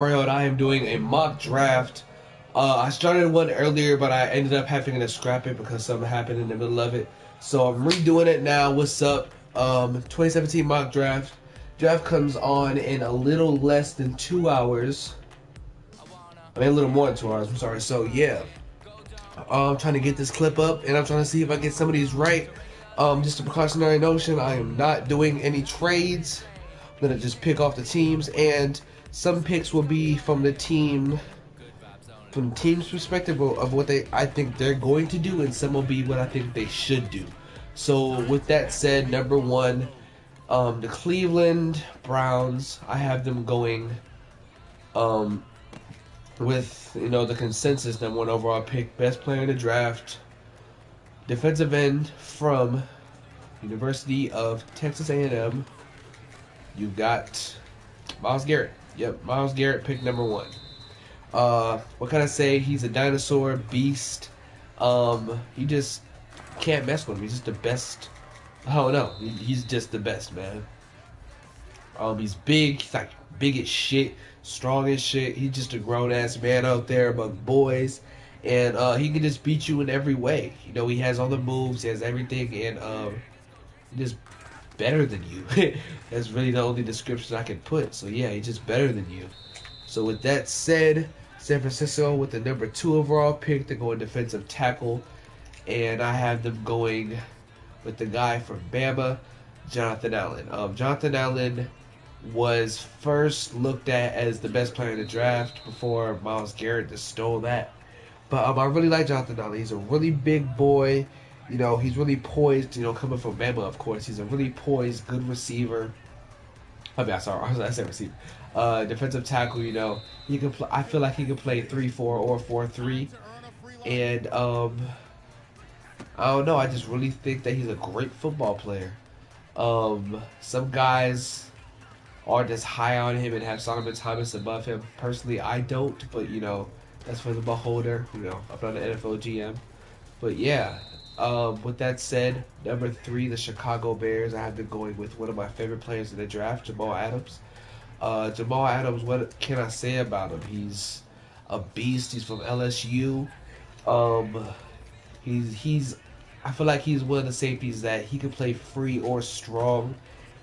Mario and I am doing a mock draft. I started one earlier, but I ended up having to scrap it because something happened in the middle of it. So I'm redoing it now. What's up? 2017 mock draft. Draft comes on in a little less than 2 hours. I mean, a little more than 2 hours. I'm sorry. So yeah, I'm trying to get this clip up, and I'm trying to see if I get some of these right. Just a precautionary notion. I am not doing any trades. I'm gonna just pick off the teams, and some picks will be from the team's perspective of what I think they're going to do, and some will be what I think they should do. So with that said, number one, the Cleveland Browns. I have them going um, with the consensus number one overall pick, best player in the draft, defensive end from University of Texas A&M. You got Myles Garrett. Yep, Myles Garrett, pick number one. What can I say? He's a dinosaur beast. You just can't mess with him. He's just the best. I don't know. He's just the best, man. He's big. He's like big as shit, strong as shit. He's just a grown ass man out there among boys, and he can just beat you in every way. He has all the moves, he has everything, and he's just better than you. That's really the only description I can put. So yeah, he's just better than you. So with that said, San Francisco with the number two overall pick, they're going defensive tackle, and I have them going with the guy from Bama, Jonathan Allen. Jonathan Allen was first looked at as the best player in the draft before Myles Garrett just stole that. But I really like Jonathan Allen. He's a really big boy. He's really poised. Coming from Bama, of course, he's a really poised, good receiver. I mean, sorry, I said receiver. Defensive tackle. He can. I feel like he can play 3-4 or 4-3, and I don't know. I just really think that he's a great football player. Some guys are just high on him and have Solomon Thomas above him. Personally, I don't, but that's for the beholder. I'm not an NFL GM, but yeah. With that said, number three, the Chicago Bears. I have been going with one of my favorite players in the draft, Jamal Adams. Jamal Adams, what can I say about him? He's a beast. He's from LSU. Um, he's. I feel like he's one of the safeties that he can play free or strong,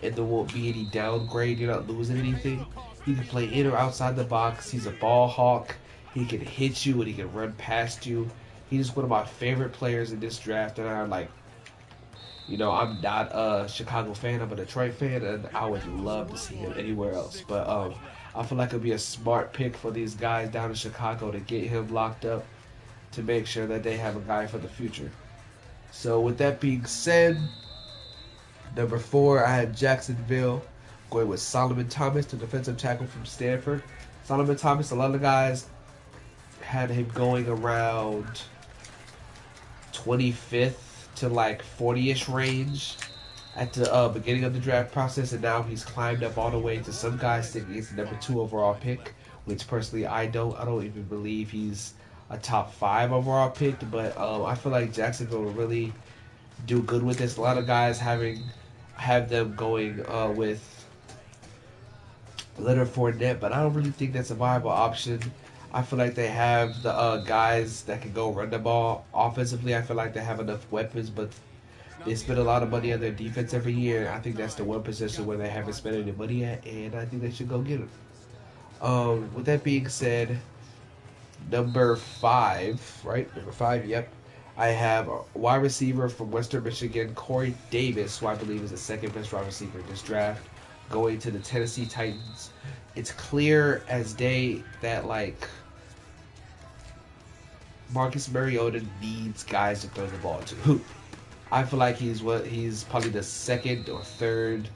and there won't be any downgrade. You're not losing anything. He can play in or outside the box. He's a ball hawk. He can hit you and he can run past you. He's one of my favorite players in this draft, and I'm not a Chicago fan. I'm a Detroit fan, and I would love to see him anywhere else. But I feel like it'd be a smart pick for these guys down in Chicago to get him locked up to make sure that they have a guy for the future. So with that being said, number four, I had Jacksonville going with Solomon Thomas, the defensive tackle from Stanford. Solomon Thomas, a lot of guys had him going around 25th to like 40-ish range at the beginning of the draft process, and now he's climbed up all the way to some guys thinking he's the number two overall pick, which personally I don't. I don't even believe he's a top five overall pick, but I feel like Jacksonville will really do good with this. A lot of guys have them going with Leonard Fournette, but I don't really think that's a viable option. I feel like they have the guys that can go run the ball offensively. I feel like they have enough weapons, but they spend a lot of money on their defense every year. I think that's the one position where they haven't spent any money at, and I think they should go get them. With that being said, number five, right? Number five, yep. I have a wide receiver from Western Michigan, Corey Davis, who I believe is the second best wide receiver in this draft, going to the Tennessee Titans. It's clear as day that Marcus Mariota needs guys to throw the ball to. I feel like he's probably the second or third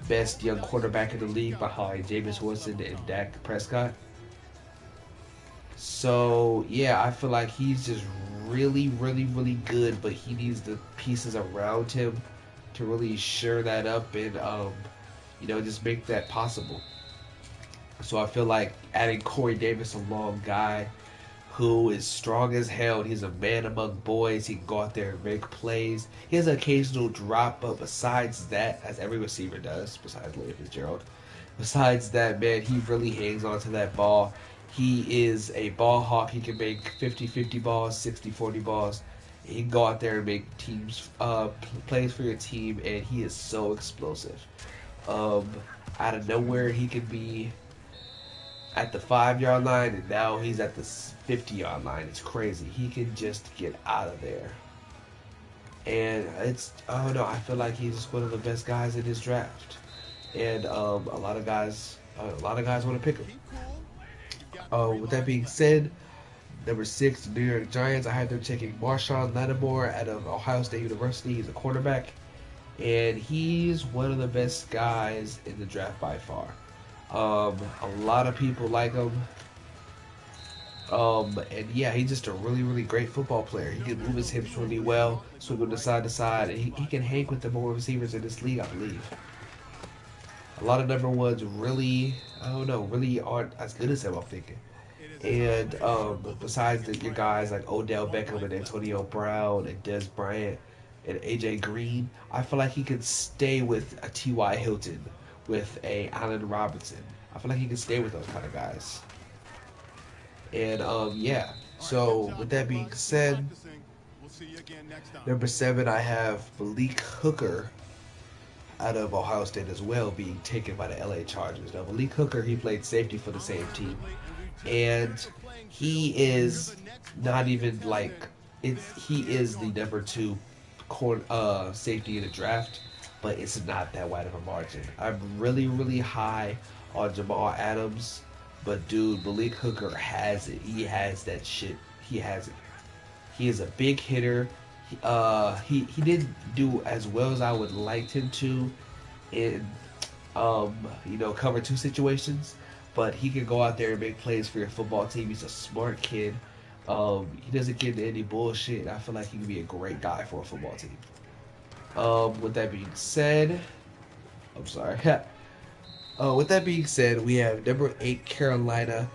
best young quarterback in the league behind Jameis Winston and Dak Prescott. So yeah, I feel like he's just really, really, really good, but he needs the pieces around him to really shore that up and just make that possible. So I feel like adding Corey Davis, a long guy who is strong as hell. He's a man among boys. He can go out there and make plays. He has an occasional drop, but besides that, as every receiver does, besides Larry Fitzgerald, Besides that, man, he really hangs on to that ball. He is a ball hawk. He can make 50-50 balls, 60-40 balls. He can go out there and make teams plays for your team, and he is so explosive. Um, Out of nowhere, he could be at the 5 yard line, and now he's at the 50 yard line. It's crazy. He can just get out of there, and it's I don't know. I feel like he's one of the best guys in his draft, and a lot of guys want to pick him. With that being said, number 6, the New York Giants. I had them taking Marshawn Lattimore out of Ohio State University. He's a cornerback, and he's one of the best guys in the draft by far. A lot of people like him. And yeah, he's just a really, really great football player. He can move his hips really well, swing them to side to side, and he can hang with the more receivers in this league, I believe. A lot of number ones really, I don't know, really aren't as good as him, I'm thinking. And besides your guys like Odell Beckham and Antonio Brown and Des Bryant and AJ Green, I feel like he could stay with a T.Y. Hilton, with a Allen Robinson. I feel like he could stay with those kind of guys. And yeah. So with that being said, number 7 I have Malik Hooker out of Ohio State as well, being taken by the LA Chargers. Now Malik Hooker, he played safety for the same team, and he is not even like he is the number 2 safety in the draft, but it's not that wide of a margin. I'm really, really high on Jamal Adams, but dude, Malik Hooker has it. He has that shit. He has it. He is a big hitter. He didn't do as well as I would liked him to in cover 2 situations, but he can go out there and make plays for your football team. He's a smart kid. He doesn't get into any bullshit. I feel like he could be a great guy for a football team. With that being said, I'm sorry. With that being said, we have number 8 Carolina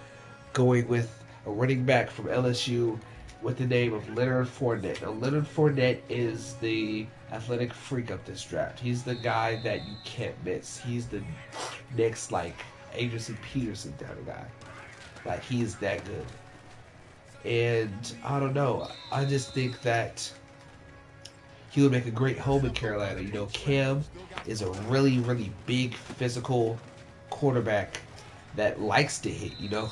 going with a running back from LSU with the name of Leonard Fournette. Now, Leonard Fournette is the athletic freak of this draft. He's the guy that you can't miss. He's the next, like, Adrian Peterson kind of guy. Like, he's that good. And, I don't know. I just think that he would make a great home in Carolina. You know, Cam is a really, really big, physical quarterback that likes to hit, you know?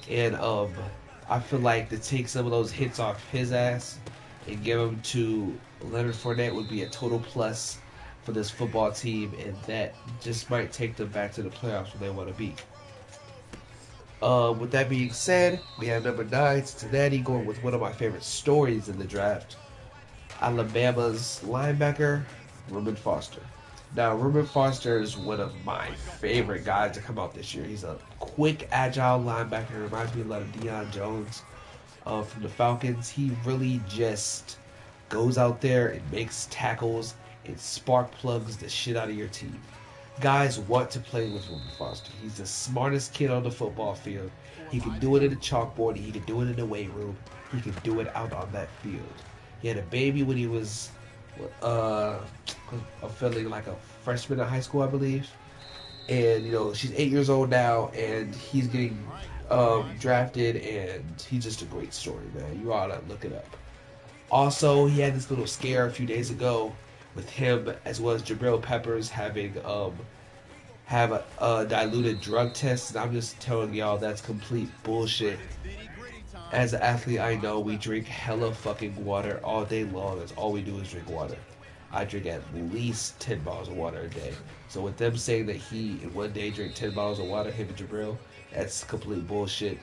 And, I feel like to take some of those hits off his ass and give them to Leonard Fournette would be a total plus for this football team, and that just might take them back to the playoffs where they want to be. With that being said, we have number 9, Cincinnati, going with one of my favorite stories in the draft, Alabama's linebacker, Reuben Foster. Now, Reuben Foster is one of my favorite guys to come out this year. He's a quick, agile linebacker. Reminds me a lot of Deion Jones from the Falcons. He really just goes out there and makes tackles and spark plugs the shit out of your team. Guys want to play with Reuben Foster. He's the smartest kid on the football field. He can do it in the chalkboard. He can do it in the weight room. He can do it out on that field. He had a baby when he was feeling like a freshman in high school, I believe. And, you know, she's 8 years old now, and he's getting drafted, and he's just a great story, man. You ought to look it up. Also, he had this little scare a few days ago with him, as well as Jabril Peppers having have a diluted drug test, and I'm just telling y'all that's complete bullshit. As an athlete, I know we drink hella fucking water all day long. That's all we do is drink water. I drink at least 10 bottles of water a day. So with them saying that he in one day drank 10 bottles of water, him and Jabril, that's complete bullshit.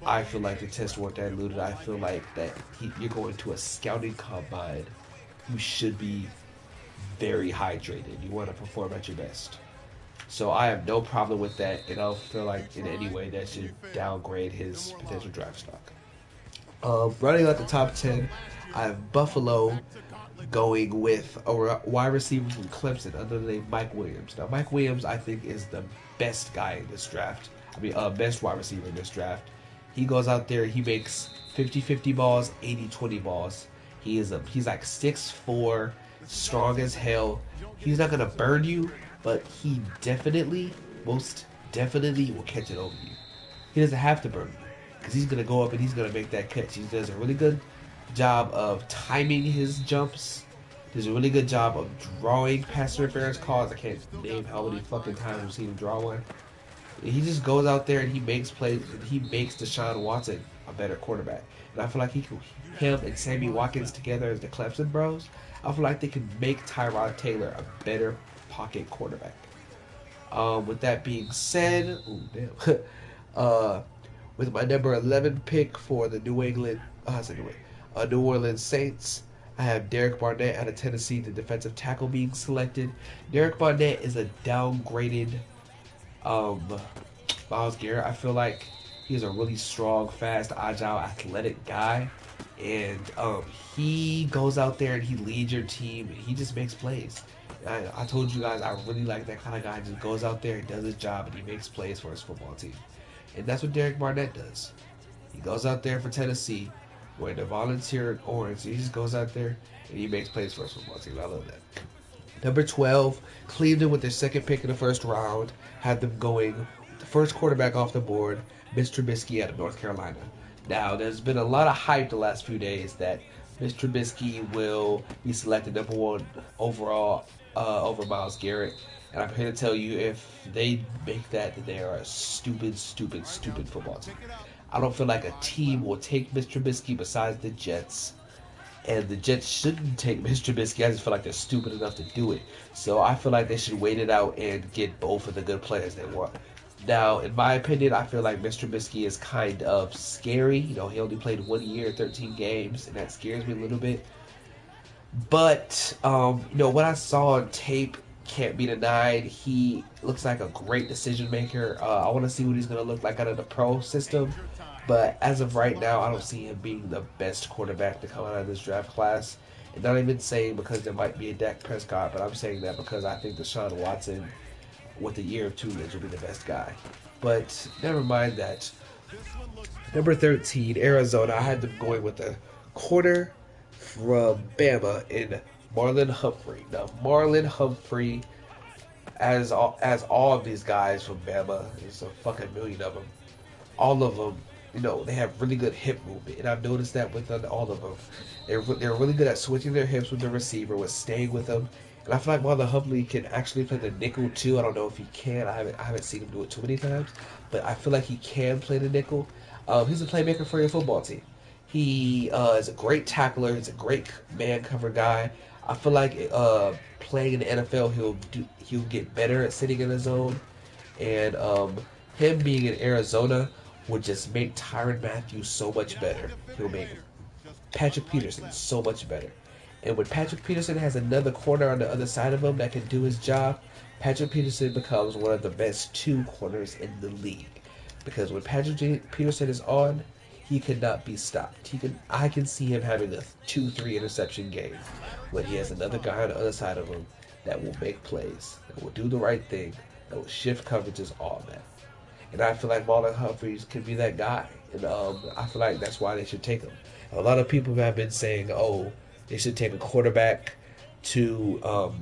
I feel like the tests weren't diluted. I feel like that you're going to a scouting combine. You should be very hydrated. You want to perform at your best. So I have no problem with that, and I don't feel like in any way that should downgrade his potential draft stock. Running out the top 10, I have Buffalo going with a wide receiver from Clemson under the name Mike Williams. Now, Mike Williams, I think, is the best guy in this draft. Best wide receiver in this draft. He goes out there, he makes 50-50 balls, 80-20 balls. He's like 6'4", strong as hell. He's not going to burn you, but he definitely most definitely will catch it over you. He doesn't have to burn you because he's gonna go up and he's gonna make that catch. He does a really good job of timing his jumps. Does a really good job of drawing pass interference calls. I can't name how many fucking times we've seen him draw one. He just goes out there and he makes plays. And he makes Deshaun Watson a better quarterback. And I feel like him and Sammy Watkins together as the Clemson Bros. I feel like they can make Tyrod Taylor a better pocket quarterback. With that being said, ooh, damn. With my number 11 pick for the New Orleans Saints, I have Derek Barnett out of Tennessee, the defensive tackle being selected. Derek Barnett is a downgraded Myles Garrett. I feel like he's a really strong, fast, agile, athletic guy. And he goes out there and he leads your team and he just makes plays. I told you guys I really like that kind of guy. He just goes out there and does his job and he makes plays for his football team. And that's what Derek Barnett does. He goes out there for Tennessee, wearing the volunteer orange. He just goes out there and he makes plays for his football team. I love that. Number 12, Cleveland with their second pick in the first round had them going the first quarterback off the board, Mr. Trubisky out of North Carolina. Now, there's been a lot of hype the last few days that Mr. Trubisky will be selected number 1 overall over Myles Garrett. And I'm here to tell you, if they make that they are a stupid, stupid, stupid football team. I don't feel like a team will take Mr. Trubisky besides the Jets. And the Jets shouldn't take Mr. Trubisky. I just feel like they're stupid enough to do it. So I feel like they should wait it out and get both of the good players they want. Now, in my opinion, I feel like Mr. Trubisky is kind of scary. You know, he only played 1 year, 13 games, and that scares me a little bit. But, what I saw on tape can't be denied. He looks like a great decision maker. I want to see what he's going to look like out of the pro system. But as of right now, I don't see him being the best quarterback to come out of this draft class. And not even saying because there might be a Dak Prescott, but I'm saying that because I think Deshaun Watson, with a year of tutelage, will be the best guy. But never mind that. Number 13, Arizona. I had them going with a corner from Bama in Marlon Humphrey. Now, Marlon Humphrey, as all of these guys from Bama, there's a fucking million of them. All of them, they have really good hip movement, and I've noticed that with all of them. They're really good at switching their hips with the receiver, with staying with them. And I feel like Marlon Humphrey can actually play the nickel too. I don't know if he can. I haven't seen him do it too many times, but I feel like he can play the nickel. He's a playmaker for your football team. He is a great tackler. He's a great man cover guy. I feel like playing in the NFL, he'll get better at sitting in the zone, and him being in Arizona would just make Tyrann Mathieu so much better. He'll make Patrick Peterson so much better. And when Patrick Peterson has another corner on the other side of him that can do his job, Patrick Peterson becomes one of the best 2 corners in the league. Because when Patrick Peterson is on, he cannot be stopped. I can see him having a 2-3 interception game when he has another guy on the other side of him that will make plays, that will do the right thing, that will shift coverages, all that. And I feel like Marlon Humphreys can be that guy. And I feel like that's why they should take him. A lot of people have been saying, they should take a quarterback to,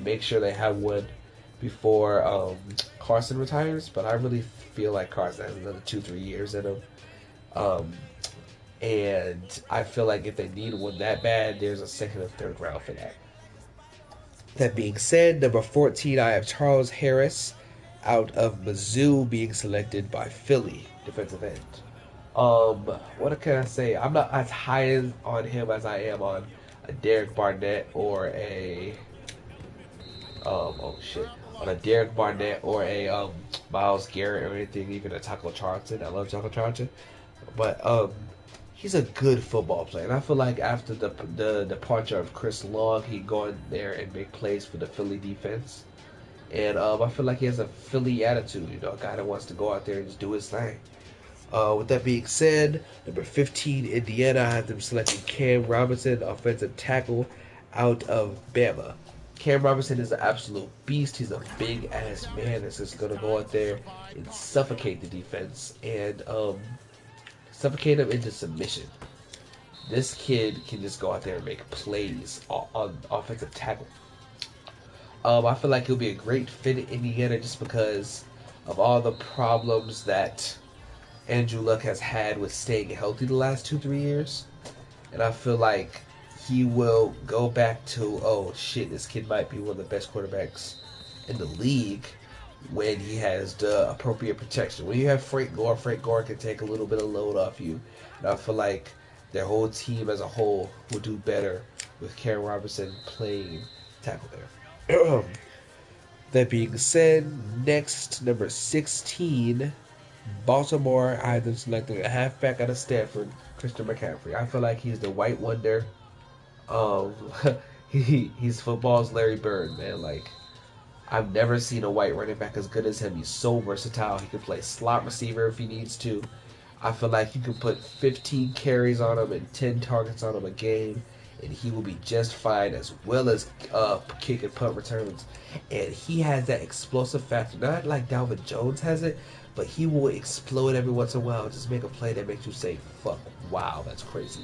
make sure they have one before Carson retires. But I really feel like Carson has another 2-3 years in him. And I feel like if they need one that bad, there's a second and third round for that. That being said, number 14, I have Charles Harris out of Mizzou being selected by Philly, defensive end. What can I say? I'm not as high on him as I am on a Derek Barnett or on a Derek Barnett or a Myles Garrett or anything, even a Taco Charlton. I love Taco Charlton, but he's a good football player, and I feel like after the departure of Chris Long, he go in there and make plays for the Philly defense. And I feel like he has a Philly attitude, a guy that wants to go out there and just do his thing. With that being said, number 15, Indiana, I have them selecting Cam Robinson, offensive tackle out of Bama. Cam Robinson is an absolute beast. He's a big-ass man that's just going to go out there and suffocate the defense and suffocate them into submission. This kid can just go out there and make plays on offensive tackle. I feel like he'll be a great fit in Indiana just because of all the problems that Andrew Luck has had with staying healthy the last 2 3 years, and I feel like he will go back to, oh shit, this kid might be one of the best quarterbacks in the league when he has the appropriate protection. When you have Frank Gore can take a little bit of load off you, and I feel like their whole team as a whole will do better with Karen Robertson playing tackle there. That being said, next, number 16, Baltimore. I have them selecting a halfback out of Stanford, Christian McCaffrey. I feel like he's the white wonder. Um, he's football's Larry Bird, man. Like, I've never seen a white running back as good as him. He's so versatile. He can play slot receiver if he needs to. I feel like you can put 15 carries on him and 10 targets on him a game, and he will be just fine, as well as kick and punt returns. And he has that explosive factor, not like Dalvin Jones has it, but he will explode every once in a while, just make a play that makes you say, fuck, wow, that's crazy.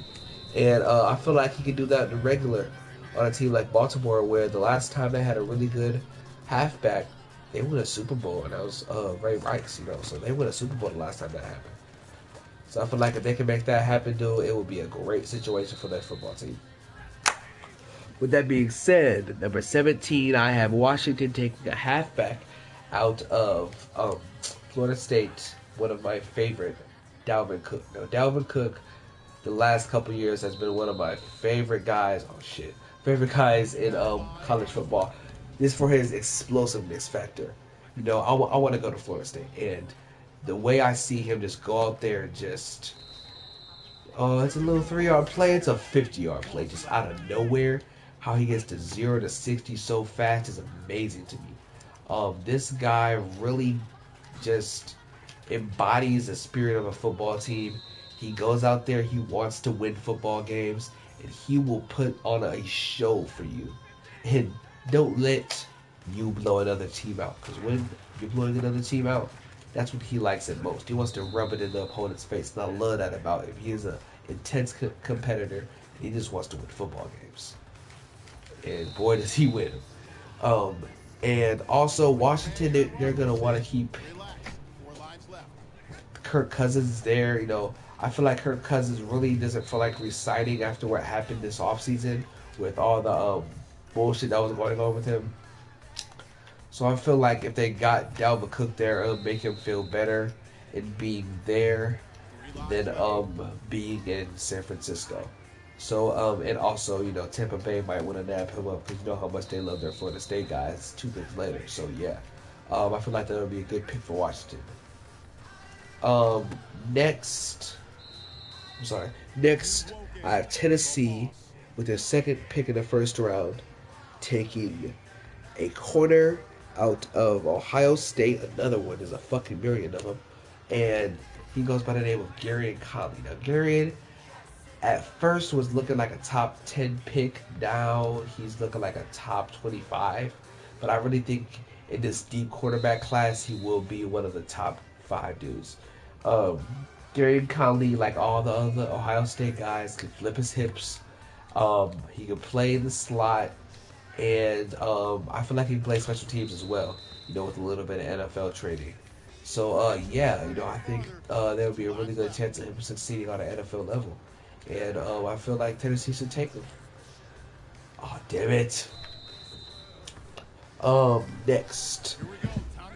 And I feel like he can do that in the regular on a team like Baltimore, where the last time they had a really good halfback, they won a Super Bowl, and that was Ray Rice, so they won a Super Bowl the last time that happened. So I feel like if they can make that happen, dude, it would be a great situation for that football team. With that being said, number 17, I have Washington taking a halfback out of Florida State, one of my favorite, Dalvin Cook. Now, Dalvin Cook, the last couple years, has been one of my favorite guys. Favorite guys in college football. This for his explosiveness factor. I want to go to Florida State, and the way I see him just go out there and just, it's a little 3-yard play, it's a 50-yard play, just out of nowhere. How he gets to 0 to 60 so fast is amazing to me. This guy really just embodies the spirit of a football team. He goes out there, he wants to win football games, and he will put on a show for you. And don't let you blow another team out, because when you're blowing another team out, that's what he likes it most. He wants to rub it in the opponent's face, and I love that about him. He is an intense competitor. He just wants to win football games. And boy, does he win them. And also, Washington, they're going to want to keep Kirk Cousins there. I feel like Kirk Cousins really doesn't feel like resigning after what happened this offseason with all the bullshit that was going on with him. So I feel like if they got Dalvin Cook there, it'll make him feel better in being there than being in San Francisco. So, and also, Tampa Bay might want to nab him up because you know how much they love their Florida State guys 2 picks later. So, yeah. I feel like that would be a good pick for Washington. Next, I have Tennessee with their second pick in the first round, taking a corner out of Ohio State. Another one. There's a fucking million of them. And he goes by the name of Garyon Conley. Now, Garyon at first was looking like a top 10 pick. Now he's looking like a top 25. But I really think in this deep quarterback class, he will be one of the top 5 dudes. Garyon Conley, like all the other Ohio State guys, can flip his hips. He can play in the slot. And I feel like he can play special teams as well, with a little bit of NFL training. So, I think there would be a really good chance of him succeeding on an NFL level. And I feel like Tennessee should take him. Oh, damn it. Next,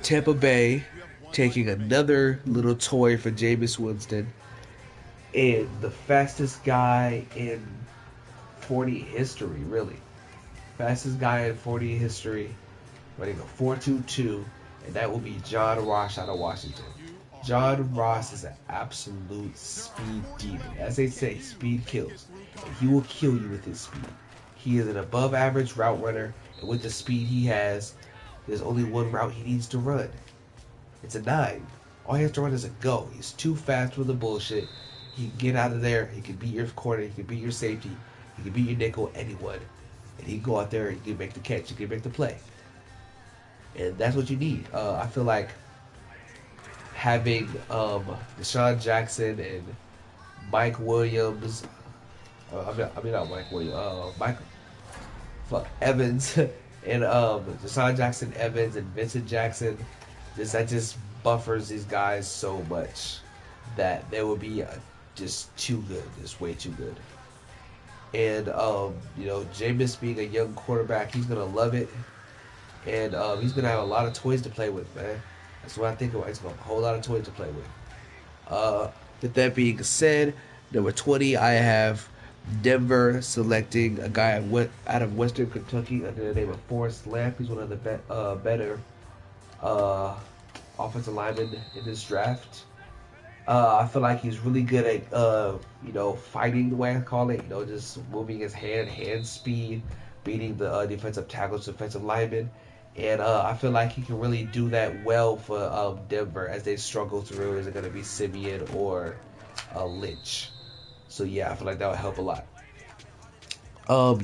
Tampa Bay taking another little toy for Jameis Winston. And the fastest guy in 40 history, really. Fastest guy in 40 history, running a 4.22, and that will be John Ross out of Washington. John Ross is an absolute speed demon. As they say, speed kills. And he will kill you with his speed. He is an above average route runner, and with the speed he has, there's only one route he needs to run. It's a 9. All he has to run is a go. He's too fast for the bullshit. He can get out of there. He can beat your corner. He can beat your safety. He can beat your nickel, anyone. And he can go out there and he can make the catch. He can make the play. And that's what you need. I feel like having Deshaun Jackson and Mike Williams, not Mike Williams, Evans And Deshaun Jackson Evans and Vincent Jackson, that just buffers these guys so much that they will be just too good, just way too good. And Jameis being a young quarterback, he's gonna love it, and he's gonna have a lot of toys to play with, man. That's what I think about. He's gonna have a whole lot of toys to play with. With that being said, number 20, I have Denver selecting a guy out of Western Kentucky under the name of Forrest Lamp. He's one of the better offensive linemen in this draft. I feel like he's really good at fighting, the way I call it. Just moving his hand speed, beating the defensive tackles, defensive linemen. And I feel like he can really do that well for Denver as they struggle through. Is it going to be Simeon or Lynch? So yeah, I feel like that would help a lot.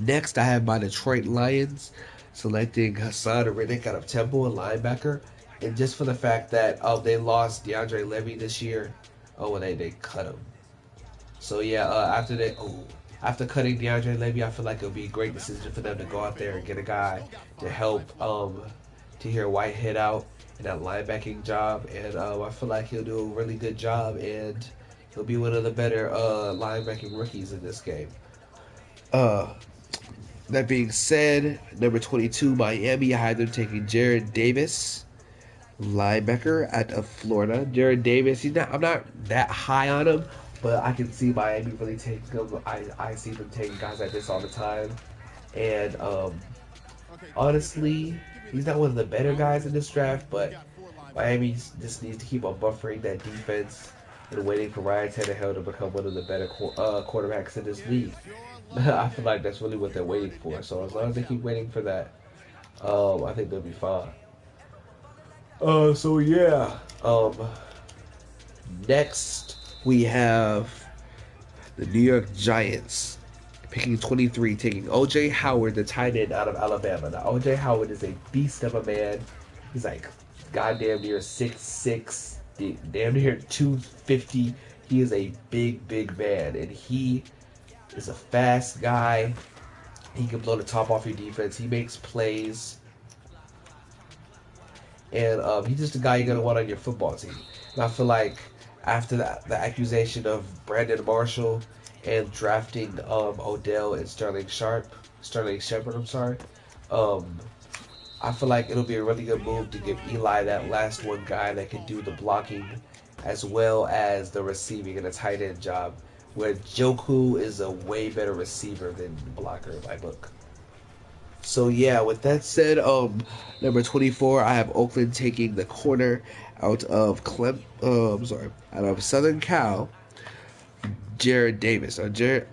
Next, I have my Detroit Lions selecting Hassan Reddick out of Temple, a linebacker. And just for the fact that they lost DeAndre Levy this year. Oh, and they cut him. So yeah, after cutting DeAndre Levy, I feel like it would be a great decision for them to go out there and get a guy to help Tahir Whitehead out in that linebacking job. And I feel like he'll do a really good job, and he'll be one of the better linebacking rookies in this game. That being said, number 22, Miami, I had them taking Jared Davis, linebacker out of Florida. Jared Davis, I'm not that high on him, but I can see Miami really taking him. I see them taking guys like this all the time. And honestly, he's not one of the better guys in this draft, but Miami just needs to keep on buffering that defense and waiting for Ryan Tannehill to become one of the better quarterbacks in this league. I feel like that's really what they're waiting for. So as long as they keep waiting for that, I think they'll be fine. So yeah. Next we have the New York Giants picking 23, taking O.J. Howard, the tight end out of Alabama. Now O.J. Howard is a beast of a man. He's like goddamn near 6'6", damn near 250. He is a big man, and he is a fast guy. He can blow the top off your defense. He makes plays. And he's just a guy you're going to want on your football team. And I feel like after the accusation of Brandon Marshall and drafting Odell and Sterling Shepard, I feel like it'll be a really good move to give Eli that last one guy that can do the blocking as well as the receiving and the tight end job, where Joku is a way better receiver than blocker in my book. So yeah, with that said, number 24, I have Oakland taking the corner out of out of Southern Cal, Jared Davis. Adoree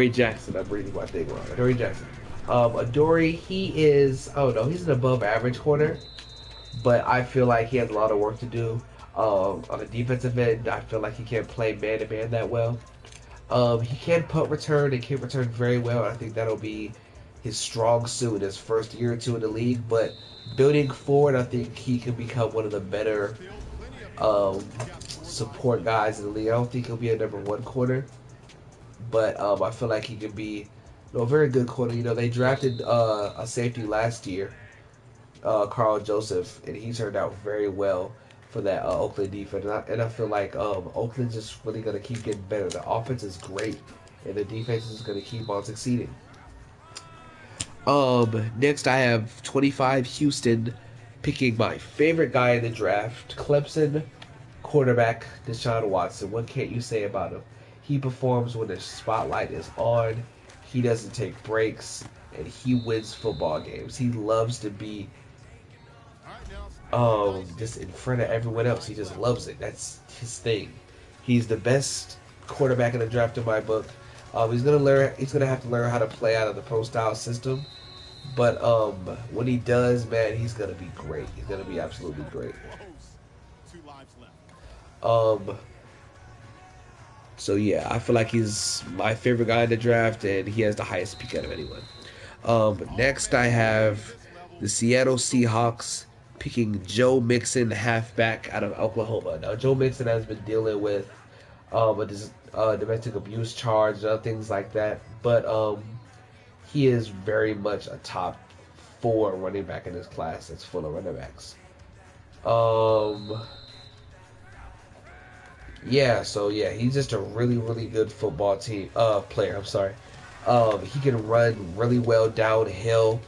Jackson. I'm reading my thing wrong. Adoree Jackson. Adoree, he's an above average corner, but I feel like he has a lot of work to do. On the defensive end, I feel like he can't play man to man that well. He can punt return and can return very well. I think that'll be his strong suit in his first year or two in the league. But building forward, I think he can become one of the better support guys in the league. I don't think he'll be a number one corner, but I feel like he can be a very good corner. They drafted a safety last year, Carl Joseph, and he turned out very well for that Oakland defense. And I feel like Oakland's just really going to keep getting better. The offense is great, and the defense is going to keep on succeeding. Next I have 25, Houston, picking my favorite guy in the draft, Clemson quarterback Deshaun Watson. What can't you say about him? He performs when the spotlight is on. He doesn't take breaks, and he wins football games. He loves to be just in front of everyone else. He just loves it. That's his thing. He's the best quarterback in the draft in my book. He's gonna have to learn how to play out of the pro style system. But when he does, man, he's gonna be great. He's gonna be absolutely great. So yeah, I feel like he's my favorite guy in the draft, and he has the highest pick out of anyone. Next I have the Seattle Seahawks picking Joe Mixon, halfback out of Oklahoma. Now Joe Mixon has been dealing with a domestic abuse charge and other things like that, but he is very much a top 4 running back in this class that's full of running backs. Yeah, so yeah, he's just a really, really good football team player. I'm sorry. He can run really well downhill,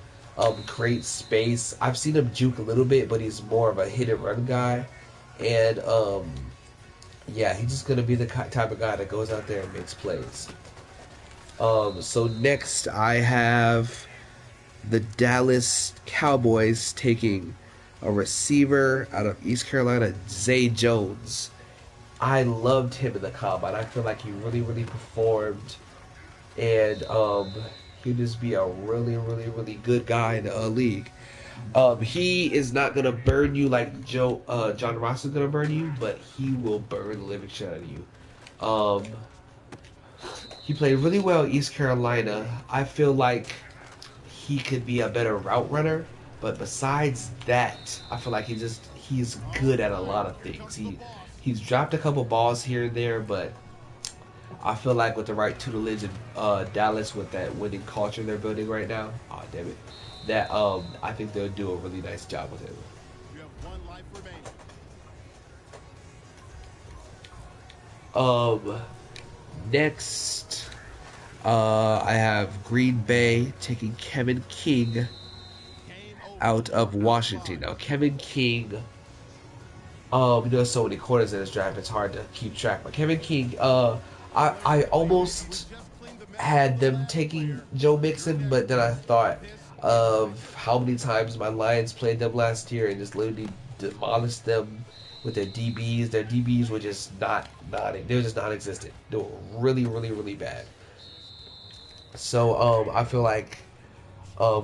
create space. I've seen him juke a little bit, but he's more of a hit and run guy. And yeah, he's just gonna be the type of guy that goes out there and makes plays. So next I have the Dallas Cowboys taking a receiver out of East Carolina, Zay Jones. I loved him in the combine. I feel like he really, really performed, and he'd just be a really, really, really good guy in the league. He is not gonna burn you like John Ross is gonna burn you, but he will burn the living shit out of you. He played really well at East Carolina. I feel like he could be a better route runner, but besides that, I feel like he's good at a lot of things. He's dropped a couple balls here and there, but I feel like with the right tutelage in Dallas, with that winning culture they're building right now, oh damn it, that I think they'll do a really nice job with him. You have one life remaining. Next, I have Green Bay taking Kevin King out of Washington. Now, Kevin King, there's so many corners in this draft, it's hard to keep track. But Kevin King, I almost had them taking Joe Mixon, but then I thought of how many times my Lions played them last year and just literally demolished them with their DBs. Their DBs were just they were just non-existent. They were really, really, really bad. So I feel like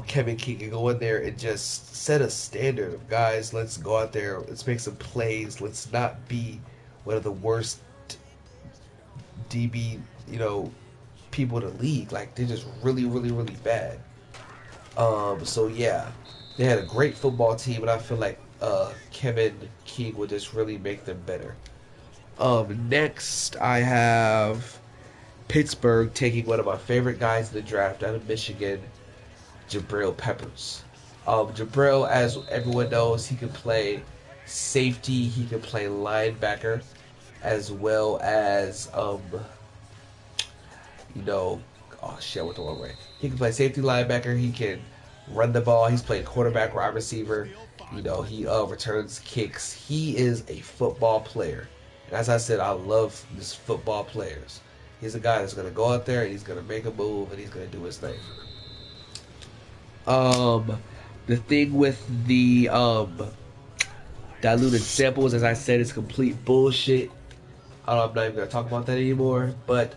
Kevin King can go in there and just set a standard of, guys, let's go out there, let's make some plays, let's not be one of the worst DB, people in the league. Like, they're just really, really, really bad. So yeah, they had a great football team, and I feel like Kevin King would just really make them better. Next, I have Pittsburgh taking one of my favorite guys in the draft out of Michigan, Jabril Peppers. Jabril, as everyone knows, he can play safety, he can play linebacker, as well as, oh shit, I went the wrong way. He can play safety, linebacker, he can run the ball, he's played quarterback, wide receiver, he returns kicks. He is a football player. And as I said, I love these football players. He's a guy that's going to go out there and he's going to make a move and he's going to do his thing. The thing with the diluted samples, as I said, is complete bullshit. I'm not even going to talk about that anymore. But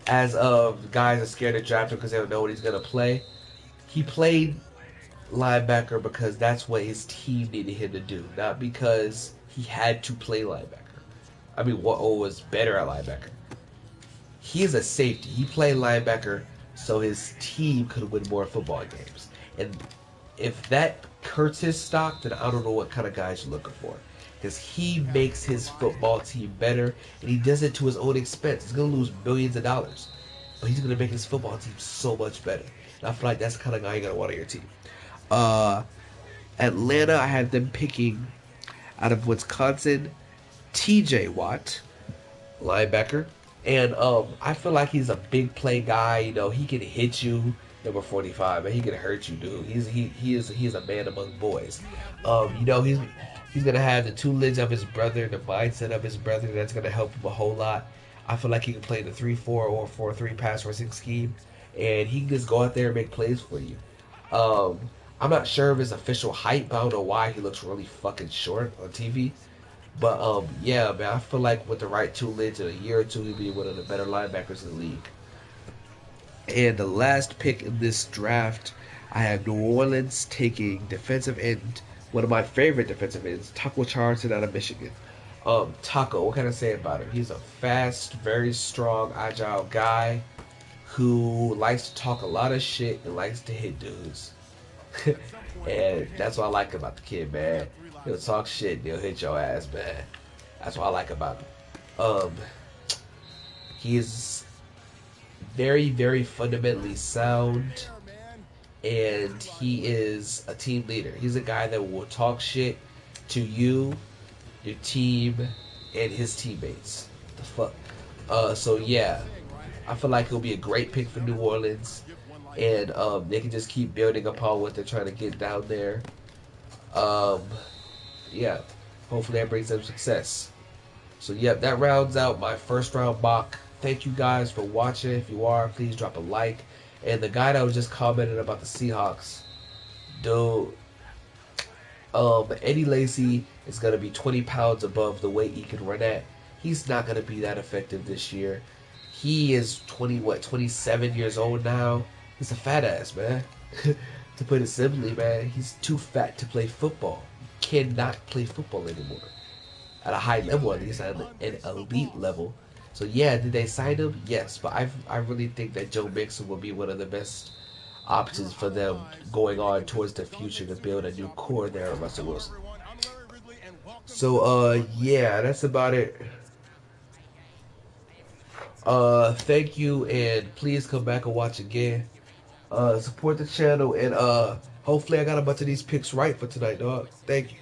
as of guys are scared to draft him because they don't know what he's going to play, he played linebacker because that's what his team needed him to do, not because he had to play linebacker. I mean, what was better at linebacker? He is a safety. He played linebacker so his team could win more football games. And if that hurts his stock, then I don't know what kind of guys you're looking for. Because he makes his football team better, and he does it to his own expense. He's going to lose millions of dollars, but he's going to make his football team so much better. And I feel like that's the kind of guy you're going to want on your team. Atlanta, I had them picking out of Wisconsin, TJ Watt, linebacker. And I feel like he's a big play guy. He can hit you, number 45, and he can hurt you, dude. He's a man among boys. He's gonna have the tutelage of his brother, the mindset of his brother. That's gonna help him a whole lot. I feel like he can play the 3-4 or 4-3 pass rushing scheme, and he can just go out there and make plays for you. I'm not sure of his official height, but I don't know why he looks really fucking short on TV. But yeah, man, I feel like with the right tutelage in a year or two, he'll be one of the better linebackers in the league. And the last pick in this draft, I have New Orleans taking defensive end, one of my favorite defensive ends, Taco Charlton out of Michigan. Taco, what can I say about him? He's a fast, very strong, agile guy who likes to talk a lot of shit and likes to hit dudes. And that's what I like about the kid, man. He'll talk shit and he'll hit your ass, man. That's what I like about him. He's very, very fundamentally sound, and he is a team leader. He's a guy that will talk shit to you, your team, and his teammates. The fuck. So yeah, I feel like he'll be a great pick for New Orleans, and they can just keep building upon what they're trying to get down there. Um, yeah, hopefully that brings them success. So yep, that rounds out my first round mock. Thank you guys for watching. If you are, please drop a like. And the guy that was just commenting about the Seahawks, dude, Eddie Lacy is gonna be 20 pounds above the weight he can run at. He's not gonna be that effective this year. He is 27 years old now. He's a fat ass, man. To put it simply, man, he's too fat to play football. He cannot play football anymore. At a high level, at least at an elite level. So yeah, did they sign him? Yes, but I really think that Joe Mixon will be one of the best options for them going on towards the future to build a new core there at Russell Wilson. So yeah, that's about it. Thank you, and please come back and watch again. Support the channel, and hopefully I got a bunch of these picks right for tonight, dog. Thank you.